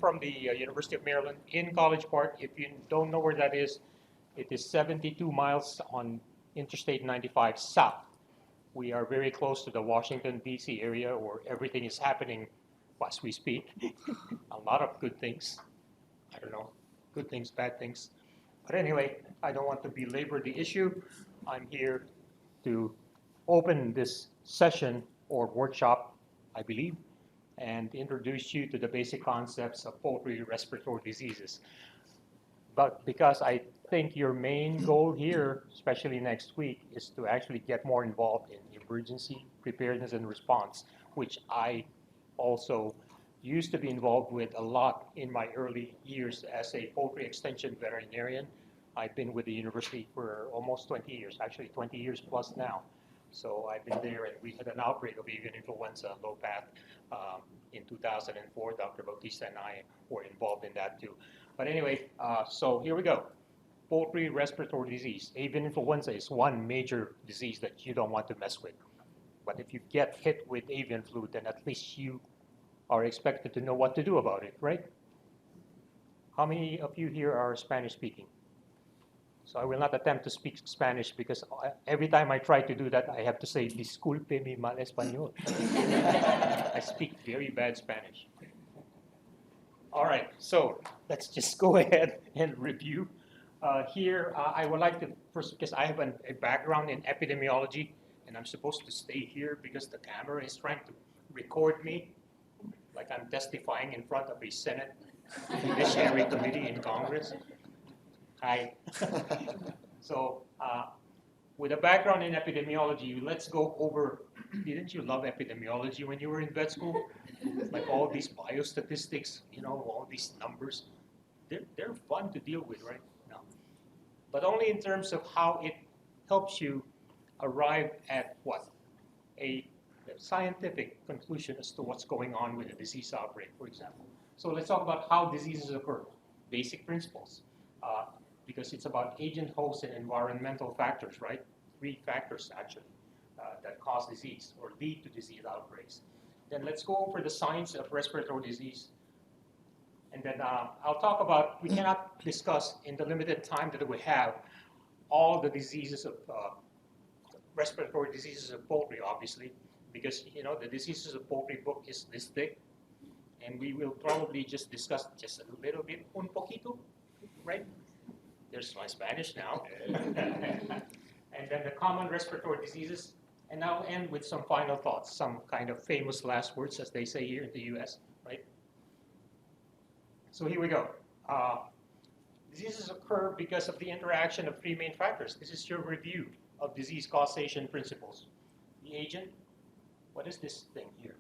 from the University of Maryland in College Park. If you don't know where that is, it is 72 miles on Interstate 95 South. We are very close to the Washington, D.C. area where everything is happening as we speak. A lot of good things. I don't know, good things, bad things. But anyway, I don't want to belabor the issue. I'm here to open this session or workshop, I believe, and introduce you to the basic concepts of poultry respiratory diseases. But because I think your main goal here, especially next week, is to actually get more involved in emergency preparedness and response, which I also used to be involved with a lot in my early years as a poultry extension veterinarian. I've been with the university for almost 20 years, actually 20 years plus now. So I've been there, and we had an outbreak of avian influenza, low path, in 2004. Dr. Bautista and I were involved in that too. But anyway, so here we go. Poultry respiratory disease. Avian influenza is one major disease that you don't want to mess with. But if you get hit with avian flu, then at least you are expected to know what to do about it, right? How many of you here are Spanish speaking? So I will not attempt to speak Spanish because every time I try to do that, I have to say, disculpe mi mal español. I speak very bad Spanish. All right, so let's just go ahead and review. Here, I would like to first, because I have a background in epidemiology, and I'm supposed to stay here because the camera is trying to record me, like I'm testifying in front of a Senate Judiciary Committee in Congress. Hi. So, with a background in epidemiology, let's go over, didn't you love epidemiology when you were in vet school? Like all these biostatistics, you know, all these numbers. They're fun to deal with, right? No. But only in terms of how it helps you arrive at what? A scientific conclusion as to what's going on with a disease outbreak, for example. So let's talk about how diseases occur, basic principles. Because it's about agent, host, and environmental factors, right? 3 factors, actually, that cause disease or lead to disease outbreaks. Then let's go over the science of respiratory disease. And then I'll talk about, we cannot discuss in the limited time that we have all the diseases of, respiratory diseases of poultry, obviously, because, you know, the diseases of poultry book is this thick. And we will probably just discuss just a little bit, un poquito, right? There's my Spanish now. And then the common respiratory diseases. And I'll end with some final thoughts, some kind of famous last words, as they say here in the US, right? So here we go. Diseases occur because of the interaction of 3 main factors. This is your review of disease causation principles. The agent, what is this thing here?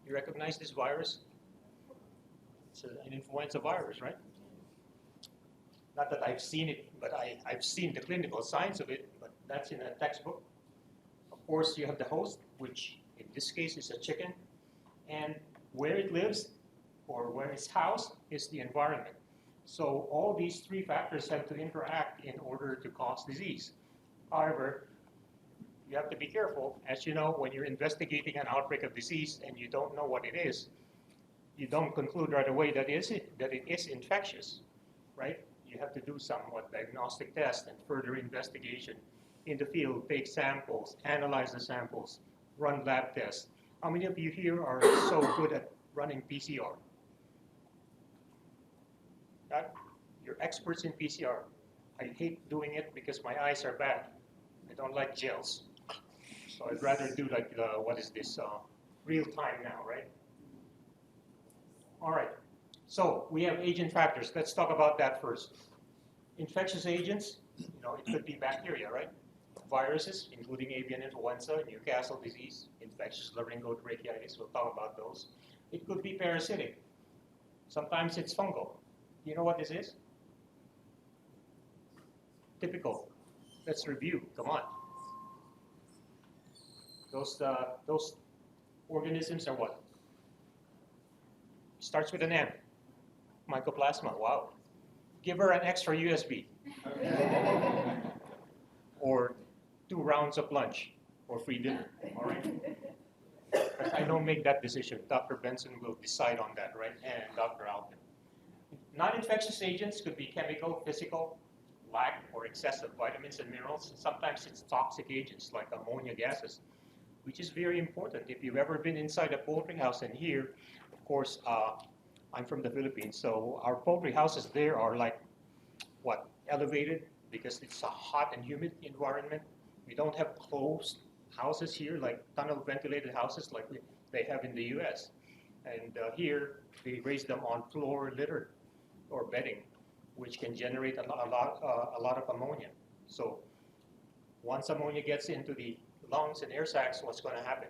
You recognize this virus? It's an influenza virus, right? Not that I've seen it, but I've seen the clinical signs of it, but that's in a textbook. Of course, you have the host, which in this case is a chicken, and where it lives or where it's housed is the environment. So all these 3 factors have to interact in order to cause disease. However, you have to be careful. As you know, when you're investigating an outbreak of disease and you don't know what it is, you don't conclude right away that it is infectious, right? You have to do somewhat diagnostic tests and further investigation in the field, take samples, analyze the samples, run lab tests. How many of you here are so good at running PCR? You're experts in PCR. I hate doing it because my eyes are bad. I don't like gels. So I'd rather do like, what is this, real time now, right? All right. So we have agent factors. Let's talk about that first. Infectious agents, you know, it could be bacteria, right? Viruses, including avian influenza, Newcastle disease, infectious laryngotracheitis, we'll talk about those. It could be parasitic. Sometimes it's fungal. You know what this is? Typical. Let's review, come on. Those organisms are what? Starts with an M. Mycoplasma, wow. Give her an extra USB. Or 2 rounds of lunch or free dinner, all right? But I don't make that decision. Dr. Benson will decide on that, right? And Dr. Alvin. Non-infectious agents could be chemical, physical, lack or excess of vitamins and minerals. Sometimes it's toxic agents like ammonia gases, which is very important. If you've ever been inside a poultry house, and here, of course, I'm from the Philippines, so our poultry houses there are like, what, elevated because it's a hot and humid environment. We don't have closed houses here, like tunnel ventilated houses like they have in the US. And here, they raise them on floor litter or bedding, which can generate a lot of ammonia. So once ammonia gets into the lungs and air sacs, what's going to happen?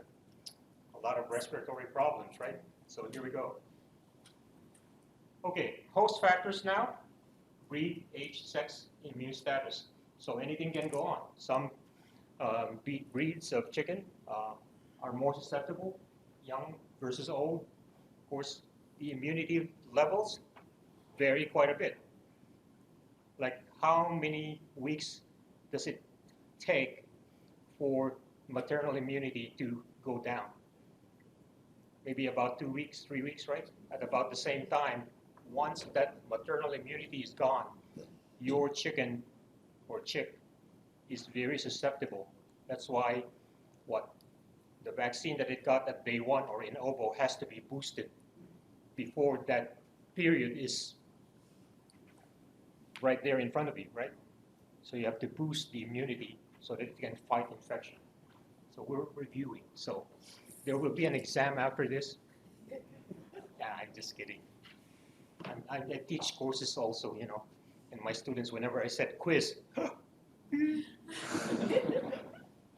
A lot of respiratory problems, right? So here we go. Okay, host factors now. Breed, age, sex, immune status. So anything can go on. Some breeds of chicken are more susceptible, young versus old. Of course, the immunity levels vary quite a bit. Like how many weeks does it take for maternal immunity to go down? Maybe about 2 weeks, 3 weeks, right? At about the same time, once that maternal immunity is gone, your chicken or chick is very susceptible. That's why the vaccine that it got at day 1 or in ovo has to be boosted before that period is right there in front of you, right? So you have to boost the immunity so that it can fight infection. So we're reviewing. So there will be an exam after this. I'm just kidding. I teach courses also, you know, and my students, whenever I said quiz,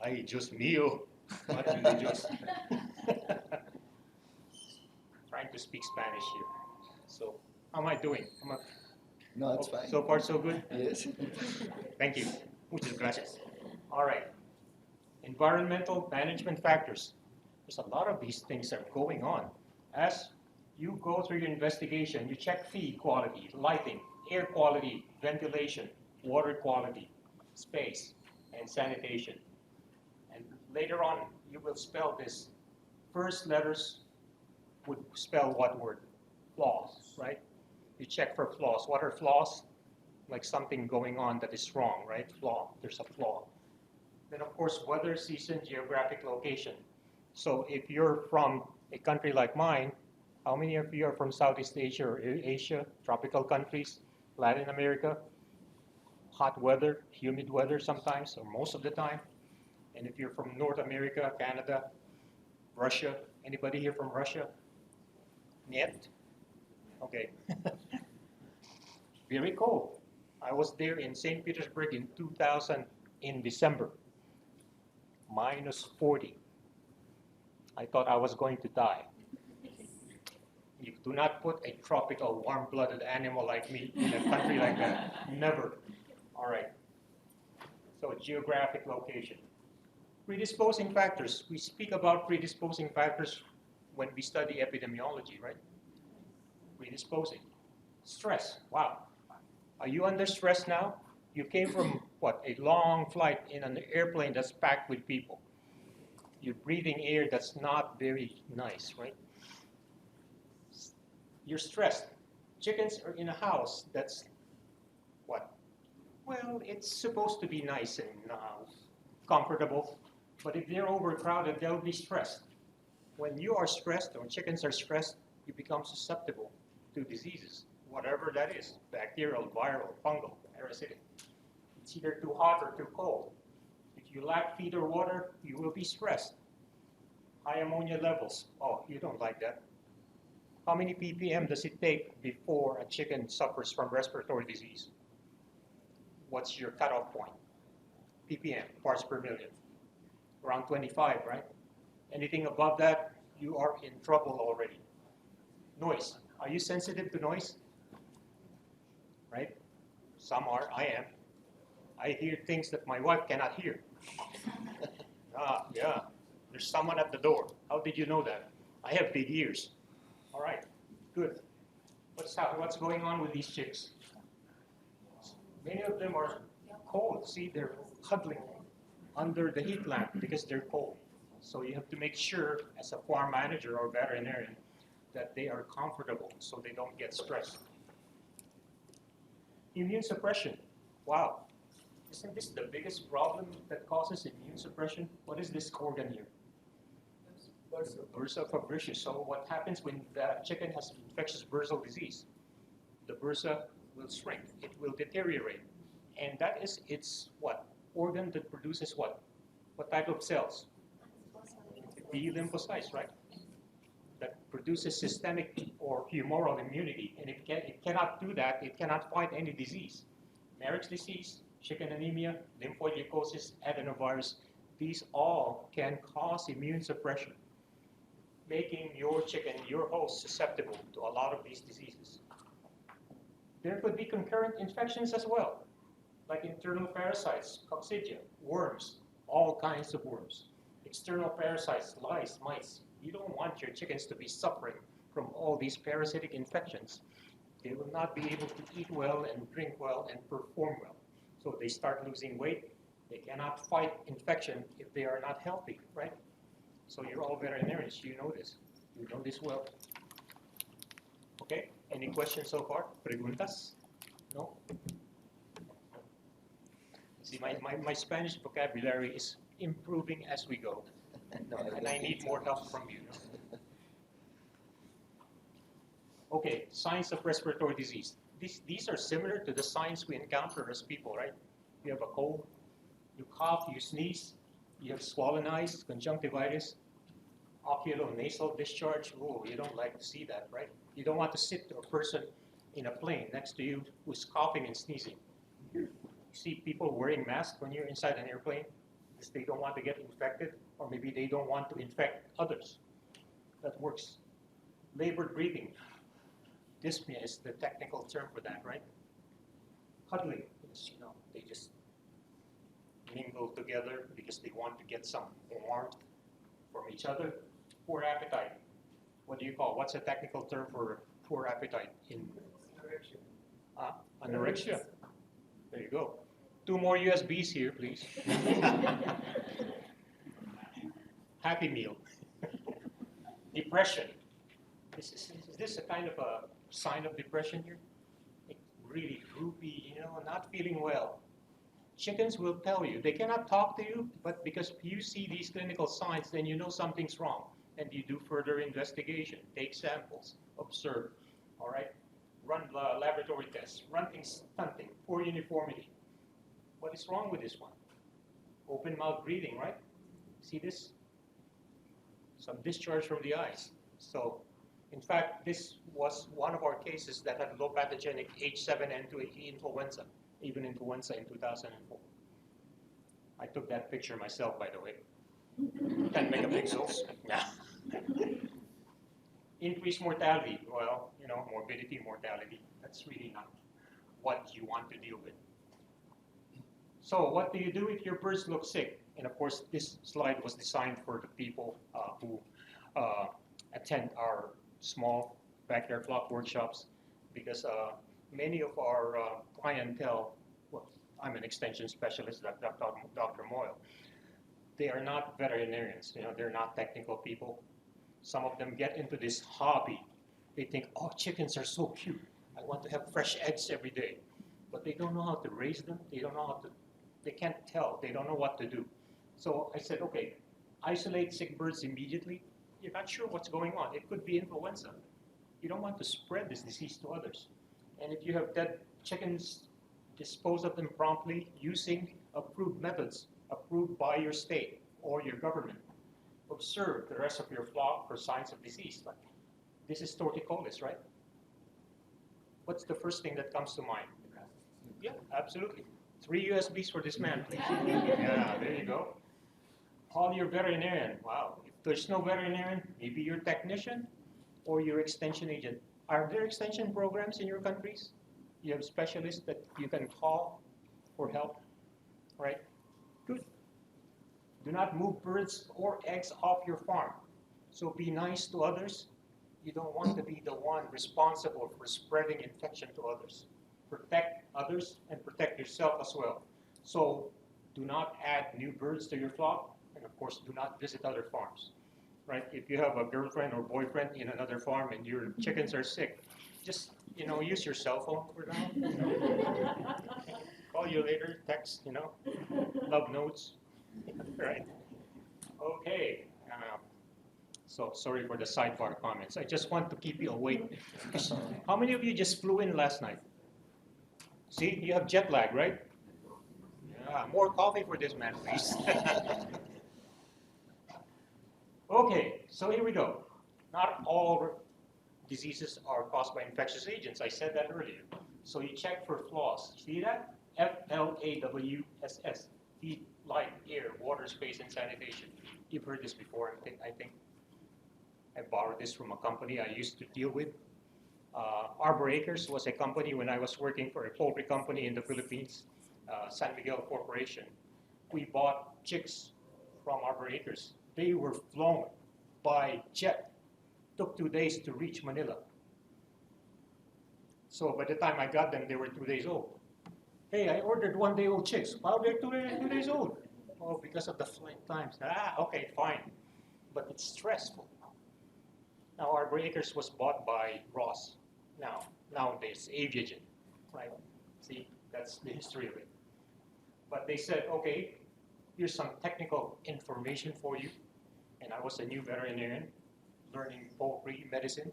ay, Dios mío, what do you just? Trying to speak Spanish here. So how am I doing? No, it's fine. So far, so good? Yes. Thank you. Muchas gracias. All right. Environmental management factors. There's a lot of these things that are going on. As you go through your investigation, you check feed quality, lighting, air quality, ventilation, water quality, space, and sanitation. And later on, you will spell this. First letters would spell what word? Flaws, right? You check for flaws. What are flaws? Like something going on that is wrong, right? Flaw, there's a flaw. Then of course, weather, season, geographic location. So if you're from a country like mine, how many of you are from Southeast Asia or Asia, tropical countries, Latin America? Hot weather, humid weather sometimes, or most of the time. And if you're from North America, Canada, Russia, anybody here from Russia? Niet? Okay. Very cold. I was there in St. Petersburg in 2000 in December. -40. I thought I was going to die. You do not put a tropical, warm-blooded animal like me in a country like that. Never. All right. So geographic location. Predisposing factors. We speak about predisposing factors when we study epidemiology, right? Predisposing. Stress. Wow. Are you under stress now? You came from, what, a long flight in an airplane that's packed with people. You're breathing air that's not very nice, right? You're stressed. Chickens are in a house that's, what? Well, it's supposed to be nice and comfortable, but if they're overcrowded, they'll be stressed. When you are stressed, or chickens are stressed, you become susceptible to diseases, whatever that is, bacterial, viral, fungal, parasitic. It's either too hot or too cold. If you lack feed or water, you will be stressed. High ammonia levels. Oh, you don't like that. How many ppm does it take before a chicken suffers from respiratory disease? What's your cutoff point? ppm, parts per million. Around 25, right? Anything above that, you are in trouble already. Noise. Are you sensitive to noise? Right? Some are. I am. I hear things that my wife cannot hear. Yeah. There's someone at the door. How did you know that? I have big ears. All right. Good. What's going on with these chicks? Many of them are cold. See, they're huddling under the heat lamp because they're cold. So you have to make sure, as a farm manager or veterinarian, that they are comfortable so they don't get stressed. Immune suppression. Wow. Isn't this the biggest problem that causes immune suppression? What is this organ here? Bursa fabricius. So what happens when the chicken has infectious bursal disease? The bursa will shrink. It will deteriorate. And that is its what? Organ that produces what? What type of cells? B lymphocytes, right? That produces systemic or humoral immunity. And it cannot do that. It cannot fight any disease. Marek's disease, chicken anemia, lymphoid adenovirus, these all can cause immune suppression, making your chicken, your host, susceptible to a lot of these diseases. There could be concurrent infections as well, like internal parasites, coccidia, worms, all kinds of worms. External parasites, lice, mice. You don't want your chickens to be suffering from all these parasitic infections. They will not be able to eat well and drink well and perform well. So they start losing weight. They cannot fight infection if they are not healthy, right? So you're all veterinarians, you know this. You know this well. Okay, any questions so far? Preguntas? No? See, my Spanish vocabulary is improving as we go. And I need more help from you. Okay, signs of respiratory disease. These are similar to the signs we encounter as people, right? You have a cold, you cough, you sneeze, you have swollen eyes, conjunctivitis, oculonasal discharge. Oh, you don't like to see that, right? You don't want to sit to a person in a plane next to you who's coughing and sneezing. You see people wearing masks when you're inside an airplane because they don't want to get infected, or maybe they don't want to infect others. That works. Labored breathing. Dyspnea is the technical term for that, right? Cuddling is, they just mingle together because they want to get some warmth from each other. Poor appetite. What do you call? What's a technical term for poor appetite? Anorexia. There you go. 2 more USBs here, please. Happy Meal. Depression. Is this a kind of a sign of depression here? Like really droopy, not feeling well. Chickens will tell you. They cannot talk to you, but because you see these clinical signs, then you know something's wrong. And you do further investigation, take samples, observe, all right? Run laboratory tests, running, stunting, poor uniformity. What is wrong with this one? Open mouth breathing, right? See this? Some discharge from the eyes. So, in fact, this was one of our cases that had low pathogenic H7N2 influenza, even influenza in 2004. I took that picture myself, by the way. 10 megapixels. Yeah. Increased mortality. Well, morbidity, mortality. That's really not what you want to deal with. So what do you do if your birds look sick? And of course, this slide was designed for the people who attend our small backyard flock workshops, because many of our clientele, well, I'm an extension specialist, Dr. Moyle. They are not veterinarians, they're not technical people. Some of them get into this hobby. They think, oh, chickens are so cute. I want to have fresh eggs every day. But they don't know how to raise them. They don't know how to, they can't tell. They don't know what to do. So I said, okay, isolate sick birds immediately. You're not sure what's going on. It could be influenza. You don't want to spread this disease to others. And if you have dead chickens, dispose of them promptly using approved methods, approved by your state or your government. Observe the rest of your flock for signs of disease. Like, this is torticollis, right? What's the first thing that comes to mind? Yeah, absolutely. 3 USBs for this man, please. Yeah, there you go. Call your veterinarian. Wow. If there's no veterinarian, maybe your technician or your extension agent. Are there extension programs in your countries? You have specialists that you can call for help, right? Good. Do not move birds or eggs off your farm. So be nice to others. You don't want to be the one responsible for spreading infection to others. Protect others and protect yourself as well. So do not add new birds to your flock. And of of course, do not visit other farms, right? If you have a girlfriend or boyfriend in another farm and your chickens are sick, just, use your cell phone for now. Call you later, text, love notes, right? Okay. So sorry for the sidebar comments. I just want to keep you awake. How many of you just flew in last night? See, you have jet lag, right? Yeah, more coffee for this man, please. Okay, so here we go. Not all diseases are caused by infectious agents. I said that earlier. So you check for flaws. See that? FLAWSS. Feed, light, air, water, space, and sanitation. You've heard this before, I think. I borrowed this from a company I used to deal with. Arbor Acres was a company when I was working for a poultry company in the Philippines, San Miguel Corporation. We bought chicks from Arbor Acres. They were flown by jet. Took 2 days to reach Manila. So by the time I got them, they were 2 days old. Hey, I ordered 1-day-old chicks. How they're 2 days old? Oh, because of the flight times. Okay, fine. But it's stressful. Now, Arbor Acres was bought by Ross. Nowadays, Aviagen, right? See, that's the history of it. But they said, okay, here's some technical information for you. And I was a new veterinarian, learning poultry medicine.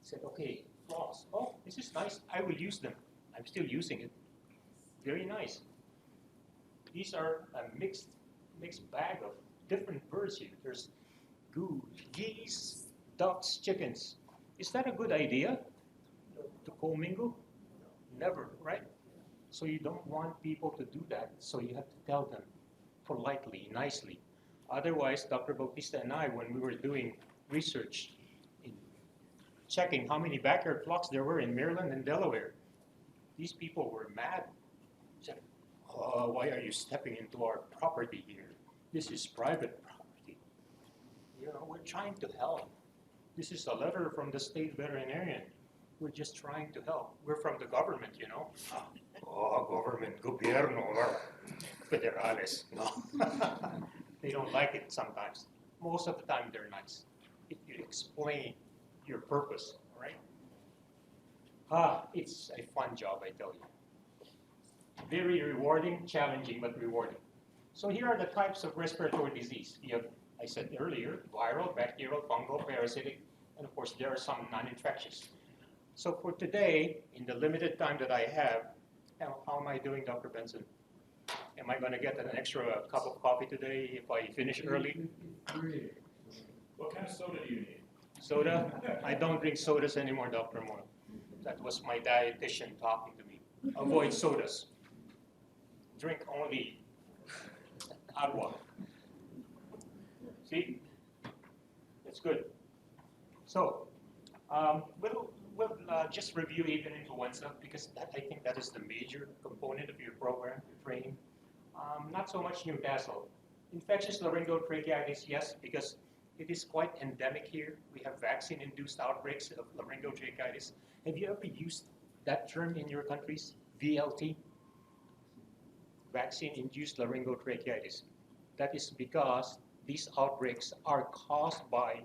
Said, okay, flaws. Oh, this is nice. I will use them. I'm still using it. Very nice. These are a mixed bag of different birds here. There's geese, ducks, chickens. Is that a good idea to commingle? Never, right? So you don't want people to do that. So you have to tell them politely, nicely. Otherwise, Dr. Bautista and I, when we were doing research in checking how many backyard flocks there were in Maryland and Delaware, these people were mad. Said, oh, why are you stepping into our property here? This is private property. We're trying to help. This is a letter from the state veterinarian. We're just trying to help. We're from the government, Oh, government, gobierno, federales. No. They don't like it sometimes. Most of the time, they're nice. If you explain your purpose, right? It's a fun job, I tell you. Very rewarding, challenging, but rewarding. So here are the types of respiratory disease. You have, I said earlier, viral, bacterial, fungal, parasitic, and of course there are some non-infectious. So for today, in the limited time that I have, how am I doing, Dr. Benson? Am I going to get an extra cup of coffee today if I finish early? What kind of soda do you need? Soda? I don't drink sodas anymore, Dr. Moore. That was my dietitian talking to me. Avoid sodas. Drink only agua. See? It's good. So, we'll just review avian influenza because I think that is the major component of your program, your training. Not so much Newcastle. Infectious laryngeal tracheitis, yes, because it is quite endemic here. We have vaccine-induced outbreaks of laryngeal tracheitis. Have you ever used that term in your countries? VLT? Vaccine-induced laryngeal tracheitis. That is because these outbreaks are caused by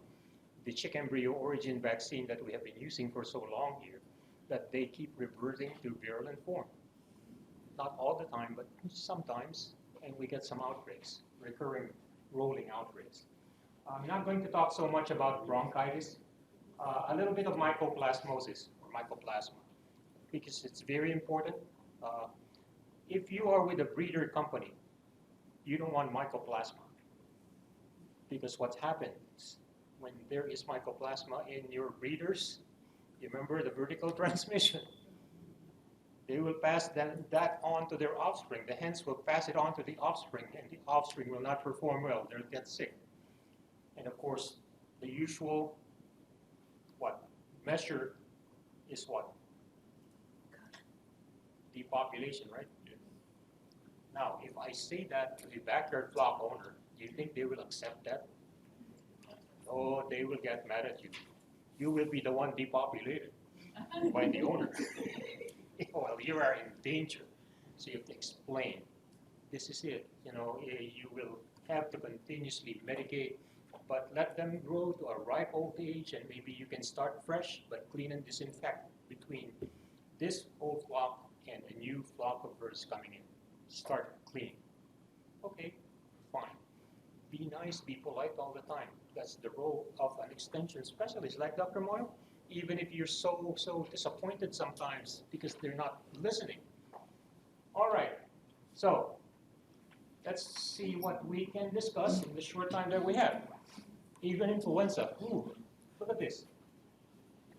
the chick embryo origin vaccine that we have been using for so long here, that they keep reverting to virulent form. Not all the time, but sometimes, and we get some outbreaks, recurring rolling outbreaks. I'm not going to talk so much about bronchitis, a little bit of mycoplasmosis, or mycoplasma, because it's very important. If you are with a breeder company, you don't want mycoplasma, because what happens when there is mycoplasma in your breeders, you remember the vertical transmission. They will pass that on to their offspring. The hens will pass it on to the offspring, and the offspring will not perform well. They'll get sick. And of course, the usual measure is what? Depopulation, right? Now, if I say that to the backyard flock owner, do you think they will accept that? Oh, they will get mad at you. You will be the one depopulated by the owner. Well, you are in danger. So you have to explain. This is it. You will have to continuously medicate, but let them grow to a ripe old age, and maybe you can start fresh, but clean and disinfect between this old flock and a new flock of birds coming in. Start cleaning. Okay, fine. Be nice, be polite all the time. That's the role of an extension specialist like Dr. Moyle, even if you're so disappointed sometimes because they're not listening. All right, so let's see what we can discuss in the short time that we have. Even influenza. Ooh, look at this.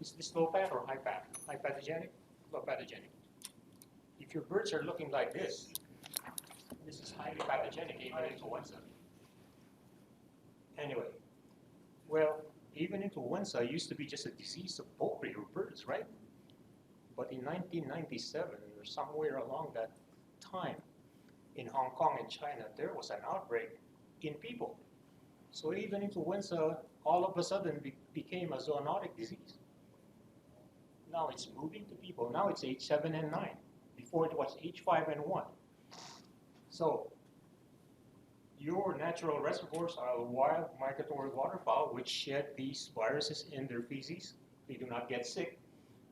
Is this low path or high path? High pathogenic? Low pathogenic. If your birds are looking like this is highly pathogenic, even influenza. Anyway, well, even influenza used to be just a disease of poultry or birds, right? But in 1997, or somewhere along that time, in Hong Kong and China, there was an outbreak in people. So even influenza all of a sudden became a zoonotic disease. Now it's moving to people. Now it's H7 and 9. Before it was H5 and 1. So your natural reservoirs are wild migratory waterfowl which shed these viruses in their feces. They do not get sick.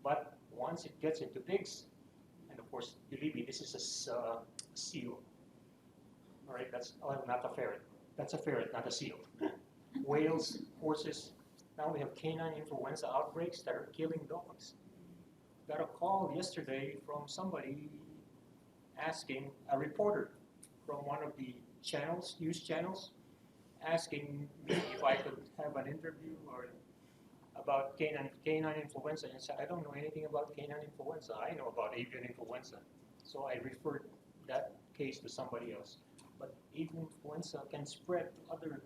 But once it gets into pigs, and of course, believe me, this is a seal. All right, that's not a ferret. That's a ferret, not a seal. Whales, horses. Now we have canine influenza outbreaks that are killing dogs. Got a call yesterday from somebody asking, a reporter from one of the channels, news channels, asking me if I could have an interview or about canine influenza. And said, I don't know anything about canine influenza. I know about avian influenza. So I referred that case to somebody else. But avian influenza can spread to other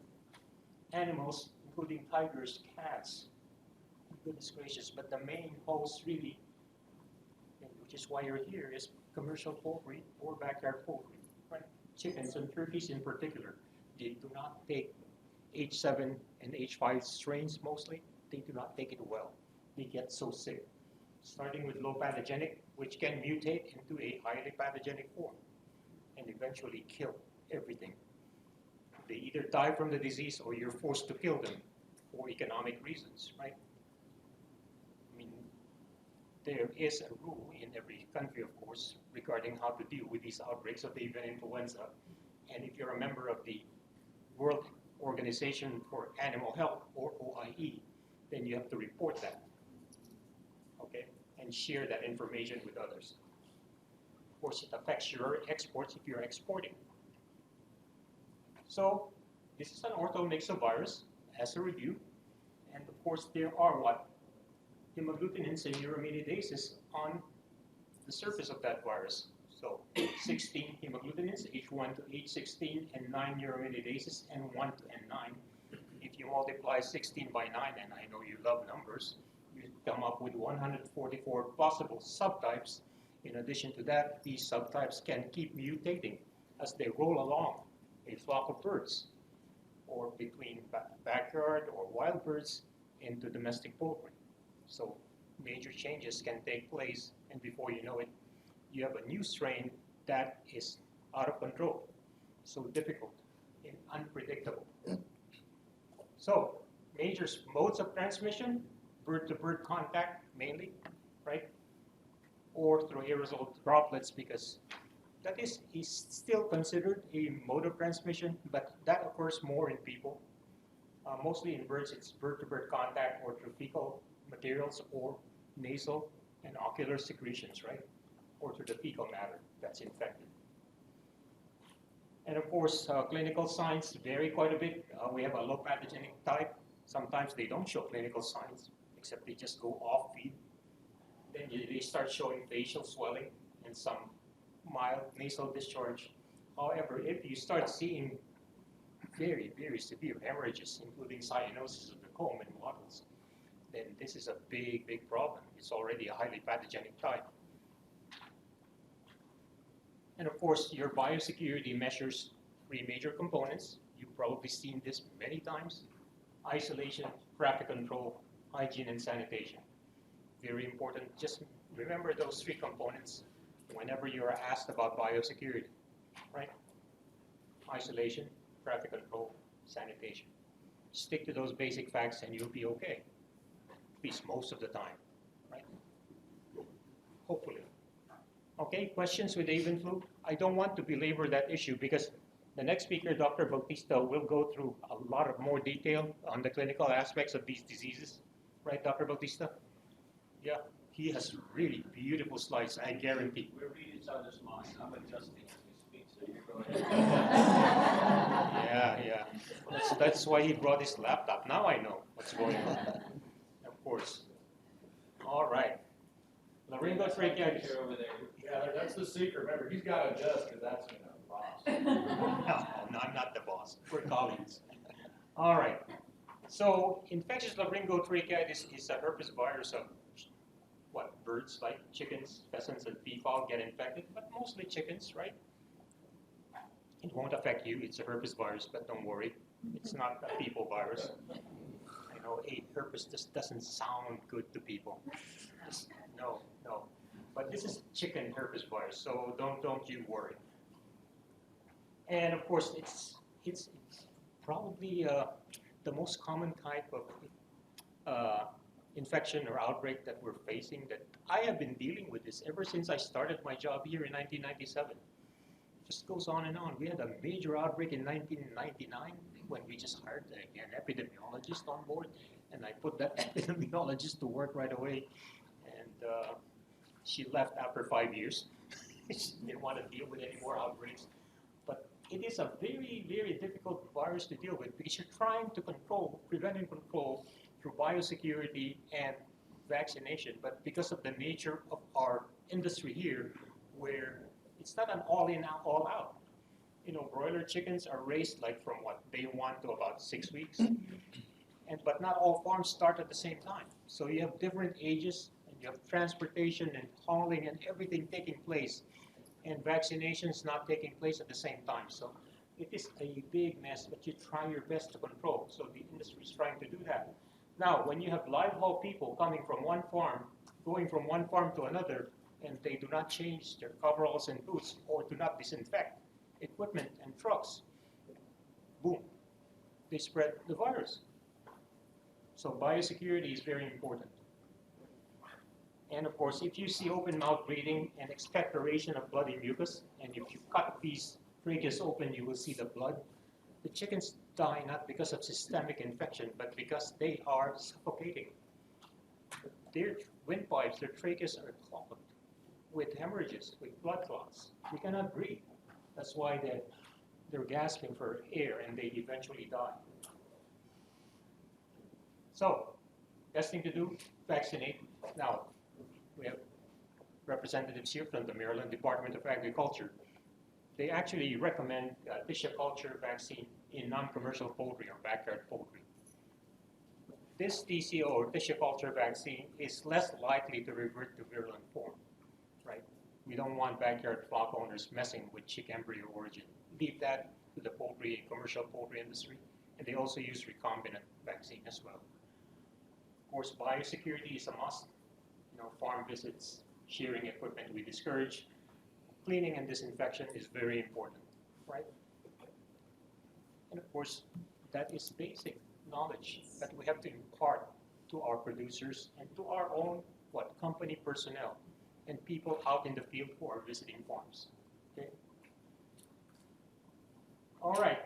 animals, including tigers, cats. Goodness gracious. But the main host really, which is why you're here, is commercial poultry or backyard poultry. Right? Chickens and turkeys in particular, they do not take H7 and H5 strains mostly. They do not take it well. They get so sick. Starting with low pathogenic, which can mutate into a highly pathogenic form and eventually kill everything. They either die from the disease or you're forced to kill them for economic reasons, right? I mean, there is a rule in every country, of course, regarding how to deal with these outbreaks of avian influenza. And if you're a member of the World Organization for Animal Health, or OIE, then you have to report that, okay? And share that information with others. Of course, it affects your exports if you're exporting. So this is an orthomyxovirus as a review. And of course, there are what? Hemagglutinins and neuraminidase on the surface of that virus. So 16 hemagglutinins, H1 to H16, and 9 neuraminidase, and 1 to N9. If you multiply 16 by 9, and I know you love numbers, you come up with 144 possible subtypes. In addition to that, these subtypes can keep mutating as they roll along a flock of birds, or between backyard or wild birds into domestic poultry. So major changes can take place, and before you know it, you have a new strain that is out of control, so difficult and unpredictable. So major modes of transmission, bird-to-bird contact mainly, right? Or through aerosol droplets, because that is still considered a mode of transmission, but that occurs more in people. Mostly in birds, it's bird-to-bird contact or through fecal materials or nasal and ocular secretions, right? Or through the fecal matter that's infected. And of course, clinical signs vary quite a bit. We have a low pathogenic type. Sometimes they don't show clinical signs, except they just go off feed. Then they start showing facial swelling and some mild nasal discharge. However, if you start seeing very, very severe hemorrhages, including cyanosis of the comb and wattles, then this is a big, big problem. It's already a highly pathogenic type. And of course, your biosecurity measures 3 major components. You've probably seen this many times: isolation, traffic control, hygiene, and sanitation. Very important. Just remember those 3 components whenever you're asked about biosecurity, right? Isolation, traffic control, sanitation. Stick to those basic facts and you'll be okay. At least most of the time, right? Hopefully. Okay, questions with avian flu? I don't want to belabor that issue because the next speaker, Dr. Bautista, will go through a lot of more detail on the clinical aspects of these diseases. Right, Dr. Bautista? Yeah, he has really beautiful slides, I guarantee. We're reading each other's minds. I'm adjusting as we speak, so you're going. Yeah. That's why he brought his laptop. Now I know what's going on. Of course. All right. Laryngotracheitis. Over there. Yeah, that's the secret. Remember, he's got to adjust because that's boss. No, I'm not the boss. We're colleagues. All right. So infectious laryngotracheitis is a herpes virus of what, birds like chickens, pheasants, and peafowl get infected, but mostly chickens, right? It won't affect you. It's a herpes virus, but don't worry. It's not a people virus. I know herpes just doesn't sound good to people. Just, no. But this is chicken herpes virus, so don't you worry. And of course, it's probably the most common type of infection or outbreak that we're facing. That I have been dealing with this ever since I started my job here in 1997. Just goes on and on. We had a major outbreak in 1999 when we just hired an epidemiologist on board, and I put that epidemiologist to work right away. And she left after 5 years. She didn't want to deal with any more outbreaks. But it is a very, very difficult virus to deal with because you're trying to prevent and control through biosecurity and vaccination. But because of the nature of our industry here, where it's not an all-in, all-out. You know, broiler chickens are raised like from day 1 to about 6 weeks. But not all farms start at the same time. So you have different ages, and you have transportation and hauling and everything taking place, and vaccinations not taking place at the same time. So it is a big mess, but you try your best to control. So the industry is trying to do that. Now, when you have live haul people coming from one farm, going from one farm to another, and they do not change their coveralls and boots or do not disinfect equipment and trucks, boom, they spread the virus. So biosecurity is very important. And of course, if you see open mouth breathing and expectoration of blood in mucus, and if you cut these tracheas open, you will see the blood. The chickens die not because of systemic infection, but because they are suffocating. Their windpipes, their tracheas are clogged with hemorrhages, with blood clots. They cannot breathe. That's why they're gasping for air and they eventually die. So, best thing to do, vaccinate. Now, we have representatives here from the Maryland Department of Agriculture. They actually recommend tissue culture vaccine in non-commercial poultry or backyard poultry. This TCO or tissue culture vaccine is less likely to revert to virulent form, right? We don't want backyard flock owners messing with chick embryo origin. Leave that to the poultry, commercial poultry industry, and they also use recombinant vaccine as well. Of course, biosecurity is a must. You know, farm visits, shearing equipment we discourage. Cleaning and disinfection is very important, right? And of course, that is basic knowledge that we have to impart to our producers and to our own company personnel and people out in the field who are visiting farms. Okay. All right.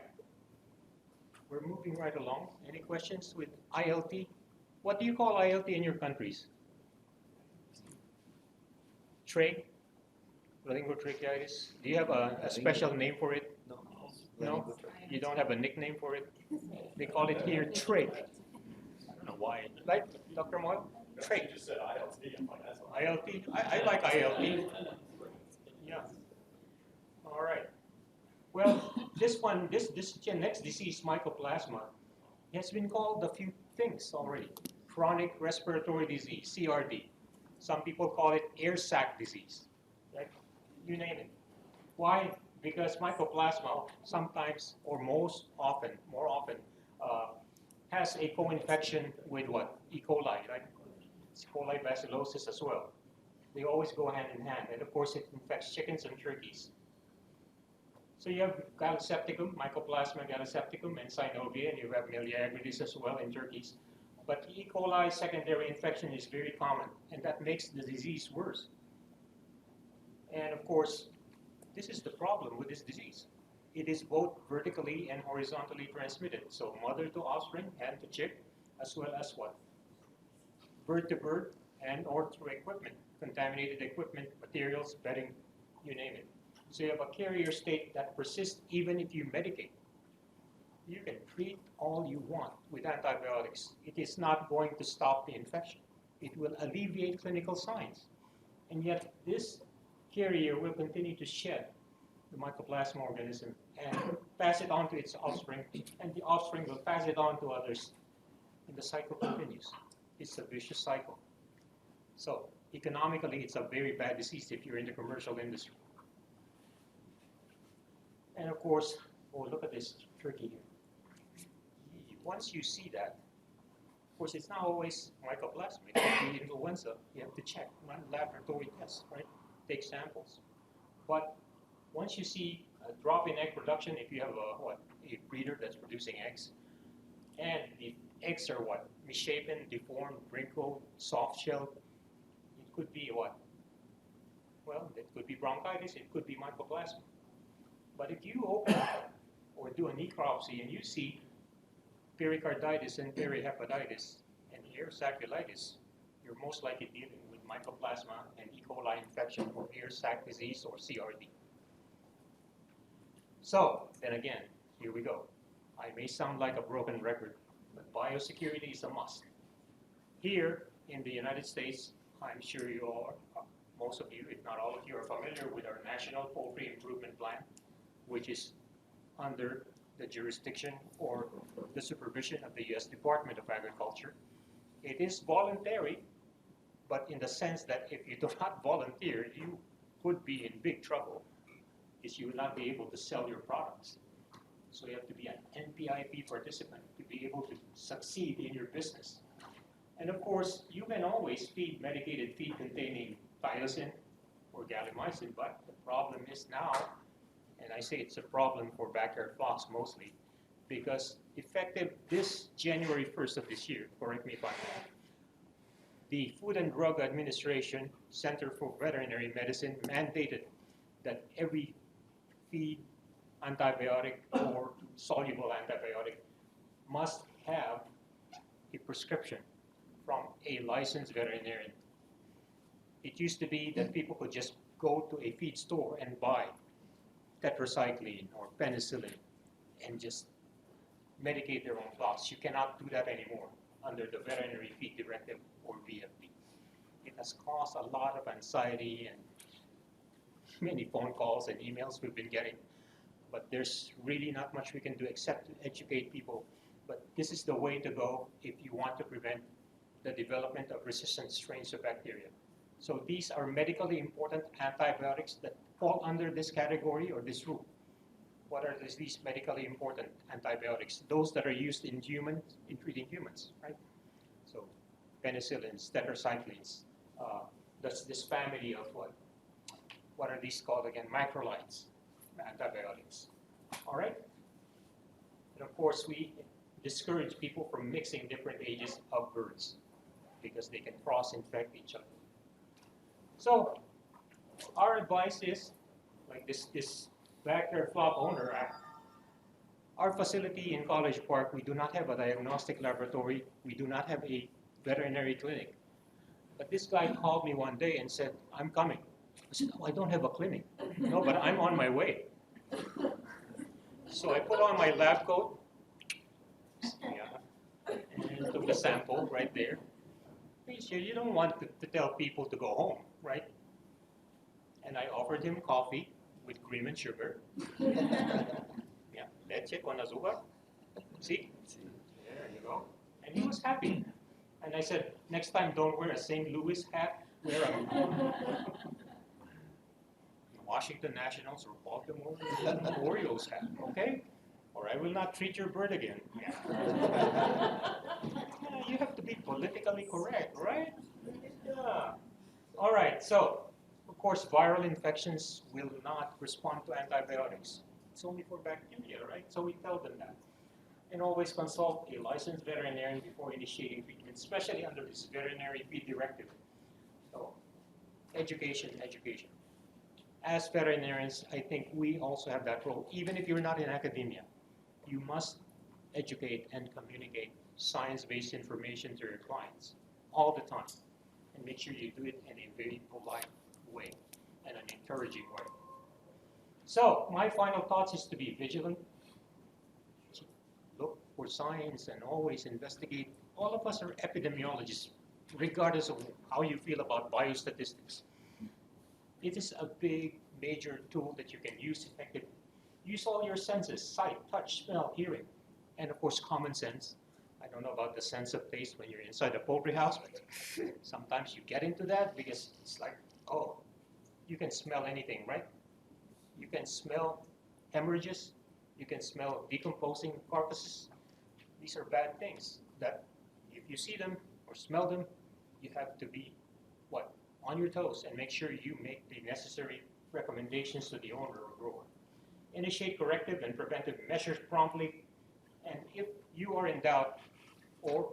We're moving right along. Any questions with ILT? What do you call ILT in your countries? Trach? Laryngotracheitis? Do you have a special name for it? No? You don't have a nickname for it? They call it here trach. I don't know why. Right, Dr. Moyle? Trach. You just said ILT. I'm like, that's what ILT? I like ILT. Yeah. All right. Well, this next disease, mycoplasma, has been called a few things already. Chronic respiratory disease, CRD. Some people call it air sac disease. Right? You name it. Why? Because mycoplasma sometimes, or more often, has a co-infection with what? E. coli, right? It's E. coli bacillosis as well. They always go hand in hand, and of course it infects chickens and turkeys. So you have Gallisepticum, Mycoplasma gallisepticum, and synovia, and you have Miliagridis as well in turkeys. But E. coli secondary infection is very common, and that makes the disease worse. And of course, this is the problem with this disease. It is both vertically and horizontally transmitted. So mother to offspring, hen to chick, as well as what? Bird to bird, and or through equipment, contaminated equipment, materials, bedding, you name it. So you have a carrier state that persists even if you medicate. You can treat all you want with antibiotics. It is not going to stop the infection. It will alleviate clinical signs. And yet this carrier will continue to shed the mycoplasma organism and pass it on to its offspring, and the offspring will pass it on to others, and the cycle continues. It's a vicious cycle. So economically, it's a very bad disease if you're in the commercial industry. And of course, oh, look at this turkey here. Once you see that, of course, it's not always mycoplasma. It could be influenza. You have to check, run laboratory tests, right? Take samples. But once you see a drop in egg production, if you have a breeder that's producing eggs, and the eggs are what? Misshapen, deformed, wrinkled, soft shelled, it could be what? Well, it could be bronchitis, it could be mycoplasma. But if you open or do a necropsy and you see pericarditis and perihepatitis and ear sacculitis, you're most likely dealing with mycoplasma and E. coli infection or ear sac disease or CRD. So, then again, here we go. I may sound like a broken record, but biosecurity is a must. Here in the United States, I'm sure you all are, most of you, if not all of you, are familiar with our National Poultry Improvement Plan, which is under the jurisdiction or the supervision of the U.S. Department of Agriculture. It is voluntary, but in the sense that if you do not volunteer, you could be in big trouble because you will not be able to sell your products. So you have to be an NPIP participant to be able to succeed in your business. And of course, you can always feed medicated feed containing thylacine or gallimicin, but the problem is now, and I say it's a problem for backyard flocks mostly, because effective this January 1st of this year, correct me if I'm wrong, the Food and Drug Administration Center for Veterinary Medicine mandated that every feed antibiotic or soluble antibiotic must have a prescription from a licensed veterinarian. It used to be that people could just go to a feed store and buy tetracycline or penicillin and just medicate their own flocks. You cannot do that anymore under the Veterinary Feed Directive or VFD. It has caused a lot of anxiety and many phone calls and emails we've been getting. But there's really not much we can do except to educate people. But this is the way to go if you want to prevent the development of resistant strains of bacteria. So these are medically important antibiotics that fall under this category or this rule. What are these medically important antibiotics? Those that are used in humans, in treating humans, right? So penicillins, tetracyclines, that's this family of what are these called again? Macrolides, antibiotics, all right? And of course, we discourage people from mixing different ages of birds because they can cross-infect each other. So our advice is, like this backyard flock owner, our facility in College Park, we do not have a diagnostic laboratory, we do not have a veterinary clinic. But this guy called me one day and said, I'm coming. I said, oh, I don't have a clinic. No, but I'm on my way. So I put on my lab coat, and took the sample right there. You don't want to tell people to go home, right? And I offered him coffee with cream and sugar. Yeah, leche con azúcar. See? There you go. And he was happy. And I said, next time don't wear a St. Louis hat, wear a Washington Nationals or Baltimore Orioles hat, okay? Or I will not treat your bird again. Yeah, you have to be politically correct, right? Yeah. All right, so, of course, viral infections will not respond to antibiotics. it's only for bacteria, right? So we tell them that. And always consult a licensed veterinarian before initiating treatment, especially under this veterinary feed directive. So, education, education. As veterinarians, I think we also have that role. Even if you're not in academia, you must educate and communicate science-based information to your clients all the time. And make sure you do it in a very polite way and an encouraging way. So, my final thoughts is to be vigilant, look for signs, and always investigate. All of us are epidemiologists, regardless of how you feel about biostatistics. It is a big, major tool that you can use effectively. Use all your senses: sight, touch, smell, hearing, and of course, common sense. I don't know about the sense of taste when you're inside a poultry house, but sometimes you get into that because it's like, oh, you can smell anything, right? You can smell hemorrhages. You can smell decomposing carcasses. These are bad things that if you see them or smell them, you have to be, what, on your toes and make sure you make the necessary recommendations to the owner or grower. Initiate corrective and preventive measures promptly. And if you are in doubt or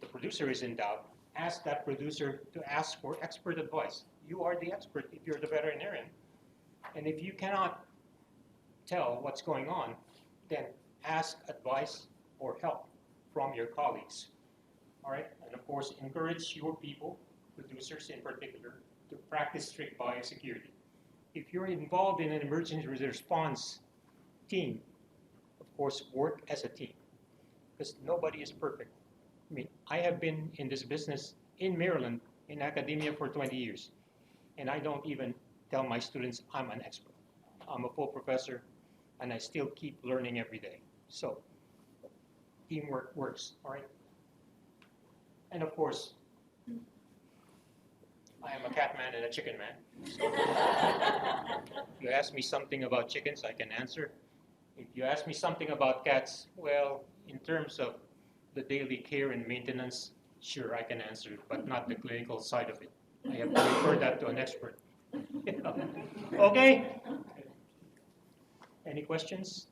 the producer is in doubt, ask that producer to ask for expert advice. You are the expert if you're the veterinarian. And if you cannot tell what's going on, then ask advice or help from your colleagues. All right? And of course, encourage your people, producers in particular, to practice strict biosecurity. If you're involved in an emergency response team, of course, work as a team, because nobody is perfect. I mean, I have been in this business in Maryland, in academia for 20 years, and I don't even tell my students I'm an expert. I'm a full professor, and I still keep learning every day. So, teamwork works, all right? And of course, I am a cat man and a chicken man. So if you ask me something about chickens, I can answer. If you ask me something about cats, well, in terms of the daily care and maintenance, sure, I can answer, but not the clinical side of it. I have to refer that to an expert. Okay? Any questions?